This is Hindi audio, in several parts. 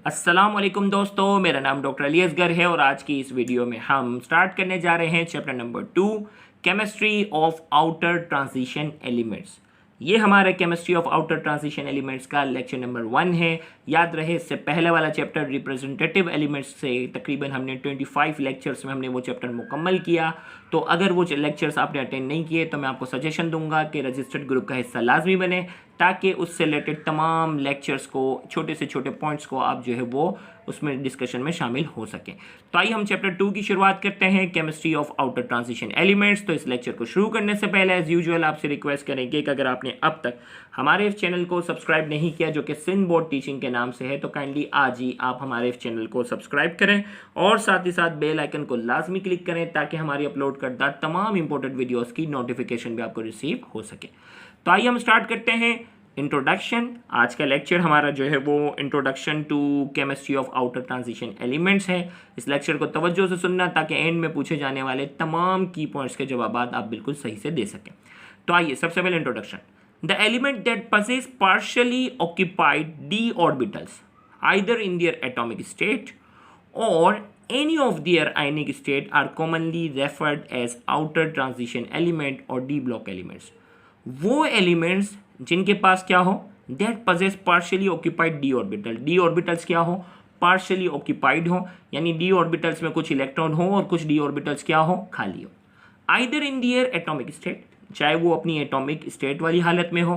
अस्सलाम वालेकुम दोस्तों, मेरा नाम डॉक्टर अली असगर है और आज की इस वीडियो में हम स्टार्ट करने जा रहे हैं chapter number 2 chemistry of outer transition elements. ये हमारे chemistry of outer transition elements का लेक्चर नंबर 1 है। याद रहे इससे पहले वाला चैप्टर रिप्रेजेंटेटिव एलिमेंट्स से तकरीबन हमने 25 लेक्चर्स में हमने वो चैप्टर मुकम्मल किया। तो अगर वो लेक्चर्स आपने अटेंड नहीं किए तो मैं आपको सजेशन दूंगा कि रजिस्टर्ड ग्रुप का हिस्सा लाजमी बने, ताकि उससे रिलेटेड तमाम लेक्चर्स को, छोटे से छोटे पॉइंट्स को आप जो है वो उसमें डिस्कशन में शामिल हो सकें। तो आइए हम चैप्टर 2 की शुरुआत करते हैं, chemistry of outer transition elements. तो इस लेक्चर को शुरू करने से पहले एज यूजुअल आपसे रिक्वेस्ट करेंगे कि अगर आपने अब तक हमारे इस चैनल को सब्सक्राइब नहीं किया, जो कि सिंध बोर्ड टीचिंग के नाम से है, तो काइंडली आज ही आप हमारे इस चैनल को सब्सक्राइब करें और साथ ही साथ बेल आइकन को लाजमी क्लिक करें ताकि हमारी अपलोड करदा तमाम इंपॉर्टेंट वीडियोज़ की नोटिफिकेशन भी आपको रिसीव हो सके। तो आइए हम स्टार्ट करते हैं। इंट्रोडक्शन, आज का लेक्चर हमारा जो है वो introduction to chemistry of outer transition elements है। इस लेक्चर को तवज्जो से सुनना ताकि एंड में पूछे जाने वाले तमाम की पॉइंट्स के जवाब आप बिल्कुल सही से दे सकें। तो आइए सबसे पहले introduction. The element that possess partially occupied d orbitals either in their atomic state or any of their ionic state are commonly referred as outer transition element or d block elements। वो एलिमेंट्स जिनके पास क्या हो, that possess partially occupied d orbital। d orbitals क्या हो, partially occupied हो, यानी d orbitals में कुछ इलेक्ट्रॉन हो और कुछ d orbitals क्या हो, खाली हो। Either in their atomic state, चाहे वो अपनी एटॉमिक स्टेट वाली हालत में हो,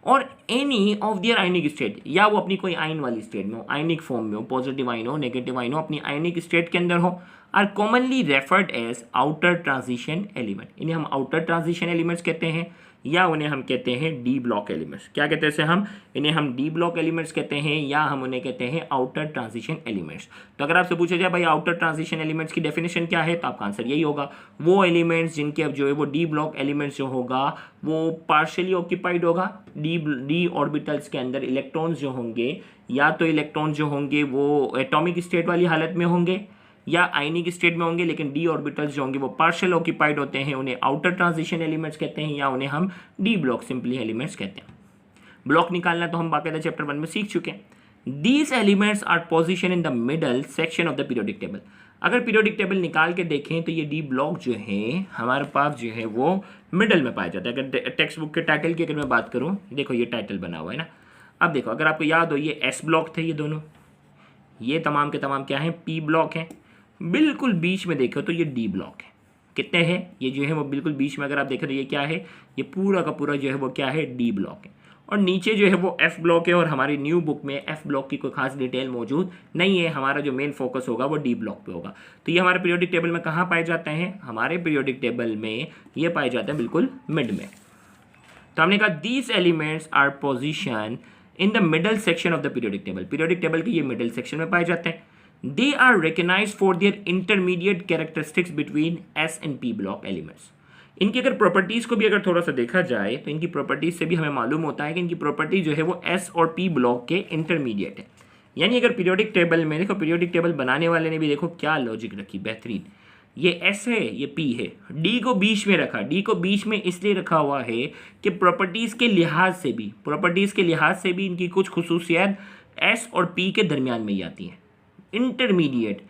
और any of their ionic state, या वो अपनी कोई आयन वाली स्टेट में हो, आयनिक फॉर्म में हो, पॉजिटिव आयन हो, नेगेटिव आयन हो, अपनी आयनिक स्टेट के अंदर हो, are commonly referred as outer transition element. इन्हें हम आउटर ट्रांजिशन एलिमेंट्स कहते हैं, या उन्हें हम कहते हैं डी ब्लॉक एलिमेंट्स। क्या कहते हैं इसे हम? इन्हें हम डी ब्लॉक एलिमेंट्स कहते हैं, या हम उन्हें कहते हैं आउटर ट्रांजिशन एलिमेंट्स। तो अगर आपसे पूछा जाए भाई आउटर ट्रांजिशन एलिमेंट्स की डेफिनेशन क्या है, तो आपका आंसर यही होगा, वो एलिमेंट्स जिनके अब जो है वो डी ब्लॉक एलिमेंट्स जो होगा वो पार्शियली ऑक्यूपाइड होगा। डी ऑर्बिटल्स के अंदर इलेक्ट्रॉन्स जो होंगे, या तो इलेक्ट्रॉन्स जो होंगे वो एटॉमिक स्टेट वाली हालत में होंगे या आयनिक स्टेट में होंगे, लेकिन डी ऑर्बिटल्स जो होंगे वो पार्शियल ऑक्यूपाइड होते हैं, उन्हें आउटर ट्रांजिशन एलिमेंट्स कहते हैं, या उन्हें हम डी ब्लॉक सिंपली एलिमेंट्स कहते हैं। ब्लॉक निकालना तो हम बाकायदा चैप्टर 1 में सीख चुके हैं। These elements are position in the middle section of the periodic table. अगर पीरियोडिक टेबल निकाल के देखें तो ये डी ब्लॉक जो है हमारे पास जो है वो मिडल में पाया जाता है। अगर टेक्स्ट बुक के टाइटल की अगर मैं बात करूँ, देखो ये टाइटल बना हुआ है ना। अब देखो, अगर आपको याद हो, ये एस ब्लॉक थे, ये दोनों, ये तमाम के तमाम क्या हैं, पी ब्लॉक हैं। बिल्कुल बीच में देखो तो ये डी ब्लॉक है। कितने हैं ये जो है वो बिल्कुल बीच में, अगर आप देखें तो ये क्या है, ये पूरा का पूरा जो है वो क्या है, डी ब्लॉक है। और नीचे जो है वो एफ ब्लॉक है, और हमारी न्यू बुक में एफ ब्लॉक की कोई खास डिटेल मौजूद नहीं है। हमारा जो मेन फोकस होगा वो डी ब्लॉक पे होगा। तो ये हमारे पीरियोडिक टेबल में कहाँ पाए जाते हैं, हमारे पीरियोडिक टेबल में ये पाए जाते हैं बिल्कुल मिड में। तो हमने कहा these elements are position in the middle section of the periodic table. Periodic table के ये मिडल सेक्शन में पाए जाते हैं। They are recognized for their intermediate characteristics between S and P block elements। इनकी अगर प्रॉपर्टीज़ को भी अगर थोड़ा सा देखा जाए तो इनकी प्रॉपर्टीज़ से भी हमें मालूम होता है कि इनकी प्रॉपर्टी जो है वो S और P ब्लॉक के इंटरमीडिएट है। यानी अगर पीरियोडिक टेबल में देखो, पीरियोडिक टेबल बनाने वाले ने भी देखो क्या लॉजिक रखी, बेहतरीन। ये S है, ये P है, D को बीच में रखा। D को बीच में इसलिए रखा हुआ है कि प्रॉपर्टीज़ के लिहाज से भी इनकी कुछ खुसूसियत S और P के दरमियान में ही आती हैं। इंटरमीडिएट,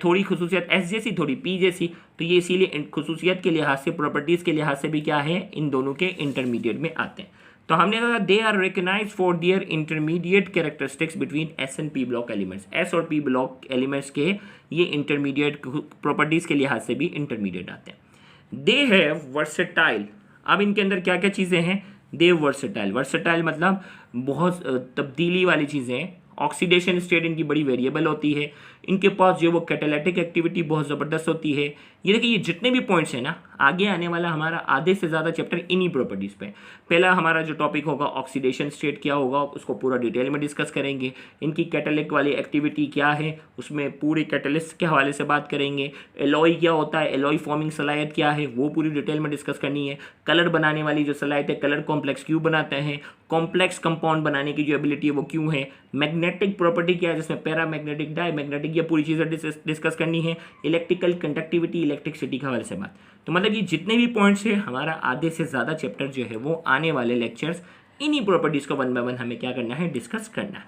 थोड़ी खुसूसियत एस जैसी, थोड़ी पी जैसी, तो ये इसीलिए खुसूसियत के लिहाज से, प्रॉपर्टीज़ के लिहाज से भी क्या है, इन दोनों के इंटरमीडिएट में आते हैं। तो हमने कहा they are recognised for their intermediate characteristics between s and p block elements. S और पी ब्लॉक एलिमेंट्स के ये इंटरमीडिएट प्रॉपर्टीज़ के लिहाज से भी इंटरमीडिएट आते हैं। They have versatile. अब इनके अंदर क्या क्या चीज़ें हैं, दे वर्सेटाइल। वर्सेटाइल मतलब बहुत तब्दीली वाली चीज़ें हैं। ऑक्सीडेशन स्टेट इनकी बड़ी वेरिएबल होती है। इनके पास जो वो कैटालिटिक एक्टिविटी बहुत ज़बरदस्त होती है। ये देखिए, ये जितने भी पॉइंट्स हैं ना, आगे आने वाला हमारा आधे से ज़्यादा चैप्टर इन्हीं प्रॉपर्टीज़ पे। पहला हमारा जो टॉपिक होगा ऑक्सीडेशन स्टेट क्या होगा, उसको पूरा डिटेल में डिस्कस करेंगे। इनकी कैटालिक वाली एक्टिविटी क्या है, उसमें पूरे कैटलिस्ट के हवाले से बात करेंगे। एलॉय क्या होता है, एलॉय फॉर्मिंग सलाहियत क्या है, वो पूरी डिटेल में डिस्कस करनी है। कलर बनाने वाली जो सलाहियत है, कलर कॉम्प्लेक्स क्यों बनाते हैं, कॉम्प्लेक्स कंपाउंड बनाने की जो एबिलिटी है वो क्यों है, मैग्नेटिक प्रॉपर्टी क्या है जिसमें पैरामैग्नेटिक, डायमैग्नेटिक, ये पूरी चीज़ें डिस्कस करनी है। इलेक्ट्रिकल कंडक्टिविटी, इलेक्ट्रिसिटी के हवाले से बात। तो मतलब ये जितने भी पॉइंट्स हैं, हमारा आधे से ज़्यादा चैप्टर जो है वो आने वाले लेक्चर्स इन्हीं प्रॉपर्टीज़ को 1 बाय 1 हमें क्या करना है, डिस्कस करना है।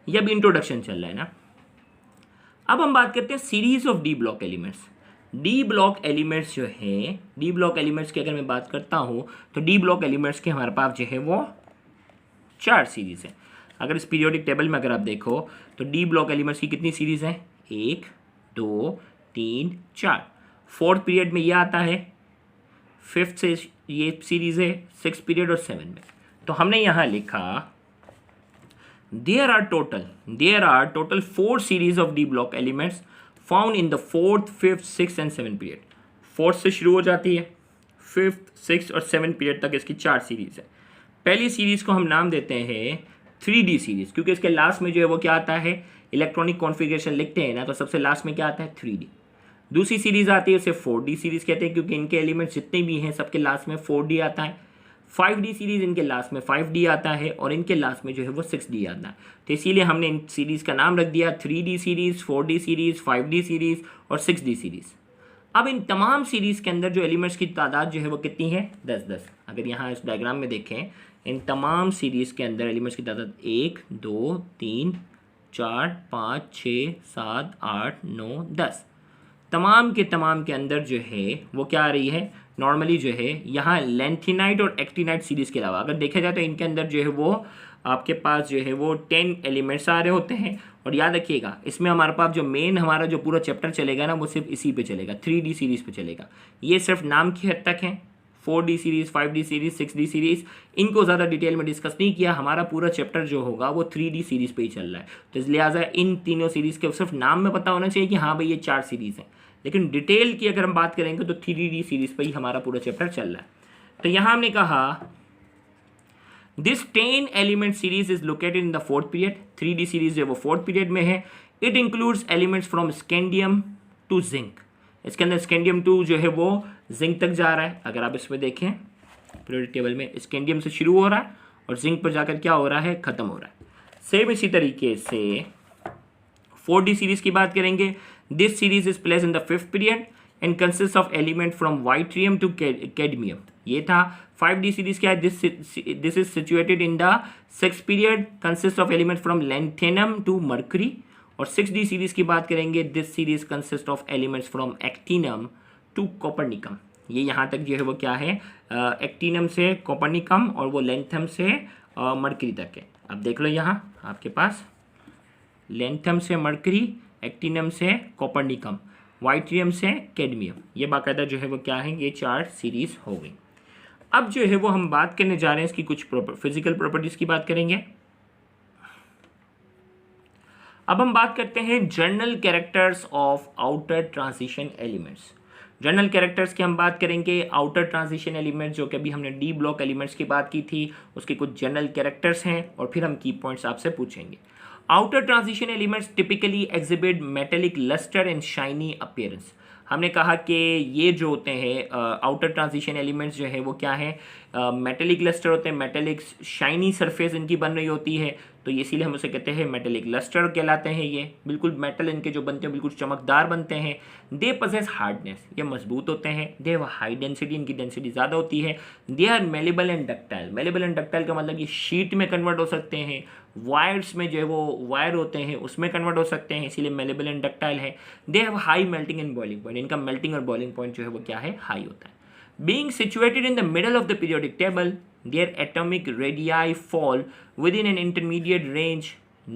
ये अभी इंट्रोडक्शन चल रहा है ना। अब हम बात करते हैं series of d block elements. D block elements जो है, डी ब्लॉक एलिमेंट्स की अगर मैं बात करता हूँ तो डी ब्लॉक एलिमेंट्स के हमारे पास जो है वो 4 सीरीज है। अगर इस पीरियोडिक टेबल में अगर आप देखो तो डी ब्लॉक एलिमेंट्स की कितनी सीरीज है, 1 2 3 4। फोर्थ पीरियड में ये आता है, फिफ्थ से ये सीरीज है, 6 पीरियड और 7 में। तो हमने यहाँ लिखा there are total 4 series of d block elements found in the fourth, fifth, 6 and 7 period. Fourth से शुरू हो जाती है, फिफ्थ, 6 और 7 पीरियड तक इसकी 4 सीरीज है। पहली सीरीज को हम नाम देते हैं 3D सीरीज, क्योंकि इसके लास्ट में जो है वो क्या आता है, इलेक्ट्रॉनिक कॉन्फ़िगरेशन लिखते हैं ना, तो सबसे लास्ट में क्या आता है, 3D। दूसरी सीरीज आती है उसे 4D सीरीज कहते हैं, क्योंकि इनके एलिमेंट्स जितने भी हैं सबके लास्ट में 4D आता है। 5D सीरीज इनके लास्ट में 5D आता है और इनके लास्ट में जो है वो 6D आता है। तो इसीलिए हमने इन सीरीज का नाम रख दिया 3D series, 4D series, 5D series और 6D सीरीज। अब इन तमाम सीरीज के अंदर जो एलिमेंट्स की तादाद जो है वो कितनी है, 10-10। अगर यहाँ इस डायग्राम में देखें, इन तमाम सीरीज के अंदर एलिमेंट्स की तादाद 1 2 3 4 5 6 7 8 9 10। तमाम के अंदर जो है वो क्या आ रही है, नॉर्मली जो है यहाँ लेंथिनाइट और एक्टिनाइट सीरीज़ के अलावा अगर देखा जाए तो इनके अंदर जो है वो आपके पास जो है वो 10 एलिमेंट्स आ रहे होते हैं। और याद रखिएगा इसमें हमारे पास जो मेन हमारा जो पूरा चैप्टर चलेगा ना वो सिर्फ इसी पे चलेगा, 3D सीरीज़ पे चलेगा। ये सिर्फ नाम की हद तक है। 4D series, 5D series, 6D series, इनको ज़्यादा डिटेल में डिस्कस नहीं किया। हमारा पूरा चैप्टर जो होगा वो 3D सीरीज़ पे ही चल रहा है। तो इस लिहाजा इन तीनों सीरीज़ के सिर्फ नाम में पता होना चाहिए कि हाँ भाई ये 4 सीरीज़ हैं, लेकिन डिटेल की अगर हम बात करेंगे तो 3D सीरीज़ पे ही हमारा पूरा चैप्टर चल रहा है। तो यहाँ हमने कहा this 10 element series is located in the fourth period. 3D series जो वो फोर्थ पीरियड में है। It includes elements from scandium to zinc. इसके अंदर स्कैंडियम 2 जो है वो जिंक तक जा रहा है। अगर आप इसमें देखें पीरियोडिक टेबल में स्कैंडियम से शुरू हो रहा है और जिंक पर जाकर क्या हो रहा है, ख़त्म हो रहा है। सेम इसी तरीके से 4D सीरीज की बात करेंगे। This series is place in the fifth period and consist of element from yttrium to cadmium. ये था। 5D सीरीज क्या है, this is situated in the six period, consist of element from lanthanum to mercury. और 6D सीरीज की बात करेंगे, this series consist of elements from actinium to copernicium. ये यहाँ तक जो है वो क्या है, एक्टिनम से कोपर्निकम और वो लेंथम से मर्करी तक है। अब देख लो यहाँ आपके पास लेंथम से मर्करी, एक्टिनम से कोपर्निकम, वाइट्रियम से कैडमियम, ये बाकायदा जो है वो क्या है, ये 4 सीरीज हो गई। अब जो है वो हम बात करने जा रहे हैं इसकी कुछ फिजिकल प्रॉपर्टीज की बात करेंगे। अब हम बात करते हैं general characters of outer transition elements. General characters की हम बात करेंगे। आउटर ट्रांजिशन एलिमेंट्स जो कि अभी हमने डी ब्लॉक एलिमेंट्स की बात की थी, उसके कुछ जनरल कैरेक्टर्स हैं और फिर हम की पॉइंट्स आपसे पूछेंगे। Outer transition elements typically exhibit metallic lustre and shiny appearance. हमने कहा कि ये जो होते हैं आउटर ट्रांजिशन एलिमेंट्स जो है वो क्या है, मेटेलिक लस्टर होते हैं, मेटेलिक शाइनी सरफेस इनकी बन रही होती है, तो इसीलिए हम उसे कहते हैं मेटेलिक लस्टर कहलाते हैं। ये बिल्कुल मेटल इनके जो बनते हैं बिल्कुल चमकदार बनते हैं। दे पजेस हार्डनेस, ये मजबूत होते हैं। दे हैव हाई डेंसिटी, इनकी डेंसिटी ज़्यादा होती है। They are malleable and ductile. Malleable and ductile का मतलब ये शीट में कन्वर्ट हो सकते हैं, वायर्स में जो है वो वायर होते हैं उसमें कन्वर्ट हो सकते हैं, इसीलिए मेलेबल एंड डक्टाइल है। दे have high melting and boiling point, इनका मेल्टिंग और बॉइलिंग पॉइंट जो है वो क्या है, हाई होता है। Being situated in the middle of the periodic table, their atomic radii fall within an intermediate range,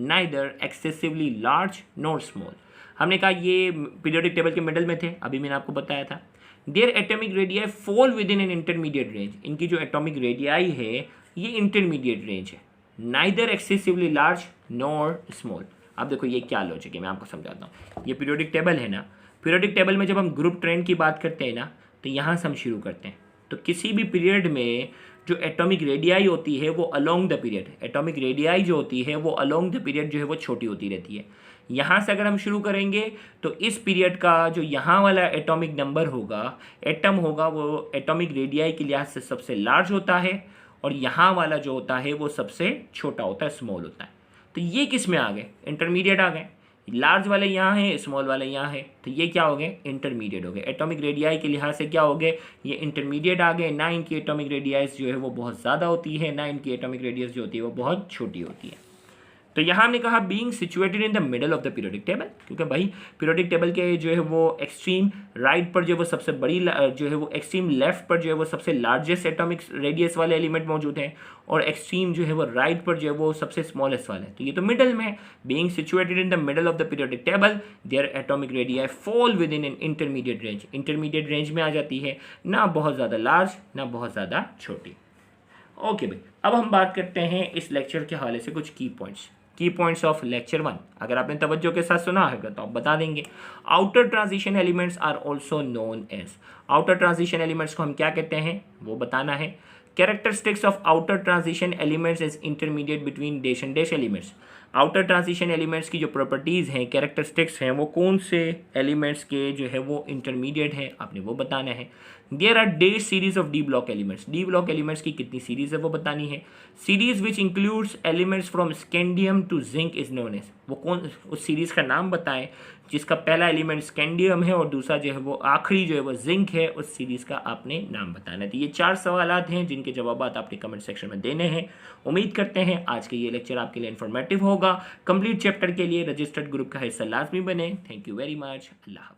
neither excessively large nor small. हमने कहा ये पीरियोडिक टेबल के मिडल में थे, अभी मैंने आपको बताया था। Their atomic radii fall within an intermediate range. इनकी जो atomic radii है ये intermediate range है, neither excessively large nor small. अब देखो ये क्या लॉजिक है, मैं आपको समझाता हूँ। ये पीरियोडिक टेबल है ना, पीरियोडिक टेबल में जब हम ग्रुप ट्रेंड की बात करते हैं ना, तो यहाँ से हम शुरू करते हैं। तो किसी भी पीरियड में जो एटॉमिक रेडियाई होती है वो along the period, atomic radii जो होती है वो अलोंग द पीरियड जो है वो छोटी होती रहती है। यहाँ से अगर हम शुरू करेंगे तो इस पीरियड का जो यहाँ वाला एटॉमिक नंबर होगा, एटम होगा, वो एटॉमिक रेडियाई के लिहाज से सबसे लार्ज होता है और यहाँ वाला जो होता है वो सबसे छोटा होता है, स्मॉल होता है। तो ये किस में आ गए, इंटरमीडिएट आ गए। लार्ज वाले यहाँ है, स्मॉल वाले यहाँ है, तो ये क्या हो गए, इंटरमीडिएट हो गए। एटॉमिक रेडियाई के लिहाज से क्या हो गए, ये इंटरमीडिएट आ गए। ना इनकी एटॉमिक रेडियाइस जो है वो बहुत ज़्यादा होती है, ना इनकी एटॉमिक रेडियस जो होती है वो बहुत छोटी होती है। तो यहाँ हमने कहा being situated in the middle of the periodic table, क्योंकि भाई पीरियोडिक टेबल के जो है वो एक्सट्रीम राइट पर जो है वो सबसे बड़ी जो है वो एक्सट्रीम लेफ्ट पर जो है वो सबसे लार्जेस्ट एटॉमिक रेडियस वाले एलिमेंट मौजूद हैं, और एक्सट्रीम जो है वो राइट पर जो है वो सबसे स्मॉलेस्ट वाला है, तो ये तो मिडल में है। Being situated in the middle of the periodic table their atomic radii fall with in an intermediate range, intermediate range में आ जाती है, ना बहुत ज़्यादा लार्ज ना बहुत ज़्यादा छोटी। ओके भाई, अब हम बात करते हैं इस लेक्चर के हवाले से कुछ की पॉइंट्स ऑफ लेक्चर 1। अगर आपने तवज्जो के साथ सुना होगा तो आप बता देंगे। Outer transition elements are also known as, outer transition elements को हम क्या कहते हैं वो बताना है। Characteristics of outer transition elements is intermediate between dash and dash elements, outer transition elements की जो प्रॉपर्टीज़ हैं, कैरेक्टरिस्टिक्स हैं, वो कौन से एलिमेंट्स के जो है वो इंटरमीडिएट हैं, आपने वो बताना है। There are dash series of d block elements, d block elements की कितनी सीरीज है वो बतानी है। Series which includes elements from scandium to zinc is known as, वो कौन, उस सीरीज का नाम बताएं जिसका पहला एलिमेंट स्कैंडियम है और दूसरा जो है वो आखिरी जो है वो जिंक है, उस सीरीज का आपने नाम बताना है। तो ये 4 सवालात हैं जिनके जवाब आपने कमेंट सेक्शन में देने हैं। उम्मीद करते हैं आज के ये लेक्चर आपके लिए इन्फॉर्मेटिव होगा। कंप्लीट चैप्टर के लिए रजिस्टर्ड ग्रुप का हिस्सा लाजमी बने। Thank you very much. Allah.